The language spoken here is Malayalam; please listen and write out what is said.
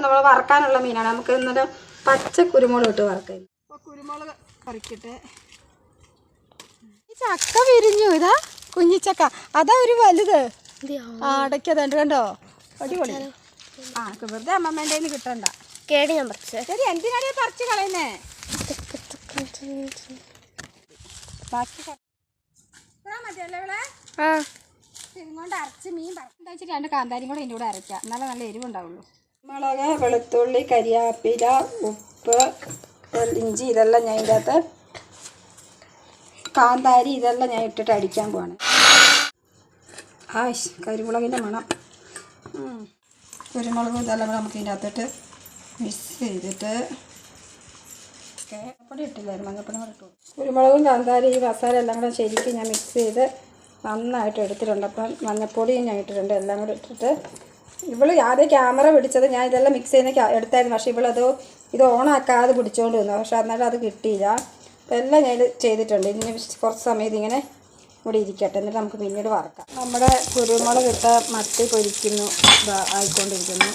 നമ്മൾ വറക്കാനുള്ള മീനാണ്. നമുക്ക് ഇന്നലെ പച്ച കുരുമുളക് ഇട്ട് വറക്കാം. അപ്പോൾ കുരുമുളക് പറിക്കട്ടെ. ഈ ചക്ക വിരിഞ്ഞു. ഇതാ കുഞ്ഞിച്ചക്ക. അതാ ഒരു വലുത് അടയ്ക്കതുണ്ട് കണ്ടോ. അടിപൊളി. വെറുതെ അമ്മമ്മേൻ്റെ കയ്യിൽ കിട്ടണ്ട. കേട് ഞാൻ പറിച്ചേ. ശരി, എന്തിനാണ് പറിച്ച് കളയുന്നേ? ബാക്കി മതിയല്ലേ ഇവിടെ? ഇതുകൊണ്ട് അരച്ച് മീൻ എന്താ വെച്ചിട്ട് 2 കാന്താരിയും കൂടെ ഇതിൻ്റെ കൂടെ അരയ്ക്കാം. എന്നാലും നല്ല എരിവുണ്ടാവുള്ളൂ. മുളക്, വെളുത്തുള്ളി, കരിയാപ്പില, ഉപ്പ്, ഇഞ്ചി ഇതെല്ലാം ഞാൻ ഇതിൻ്റെ അകത്ത്, കാന്താരി ഇതെല്ലാം ഞാൻ ഇട്ടിട്ട് അടിക്കാൻ പോവാണ്. കുരുമുളകിൻ്റെ മണം. കുരുമുളക് ഇതെല്ലാം കൂടെ നമുക്ക് ഇതിൻ്റെ അകത്തിട്ട് മിക്സ് ചെയ്തിട്ട്, മഞ്ഞപ്പൊടി ഇട്ടില്ലായിരുന്നു, മഞ്ഞപ്പൊടി കൂടെ ഇട്ടു. കുരുമുളകും കാന്താരി ഈ മസാല എല്ലാം കൂടെ ശരിക്കും ഞാൻ മിക്സ് ചെയ്ത് നന്നായിട്ട് എടുത്തിട്ടുണ്ട്. അപ്പം മഞ്ഞപ്പൊടിയും ഞാൻ ഇട്ടിട്ടുണ്ട്. എല്ലാം കൂടെ ഇട്ടിട്ട് ഇവള് ആദ്യം ക്യാമറ പിടിച്ചത് ഞാൻ ഇതെല്ലാം മിക്സ് ചെയ്യുന്ന എടുത്തായിരുന്നു. പക്ഷേ ഇത് ഓണാക്കാതെ പിടിച്ചുകൊണ്ട് വന്നു. പക്ഷേ അന്നേരം അത് കിട്ടിയില്ല. അപ്പോൾ എല്ലാം ഞാൻ ചെയ്തിട്ടുണ്ട്. ഇനി കുറച്ച് സമയം ഇതിങ്ങനെ ഇവിടെ ഇരിക്കട്ടെ. എന്നിട്ട് നമുക്ക് പിന്നീട് വറക്കാം. നമ്മുടെ കുരുമുളക് ഇട്ട മത്തി പൊരിക്കുന്നു, ആയിക്കൊണ്ടിരിക്കുന്നു.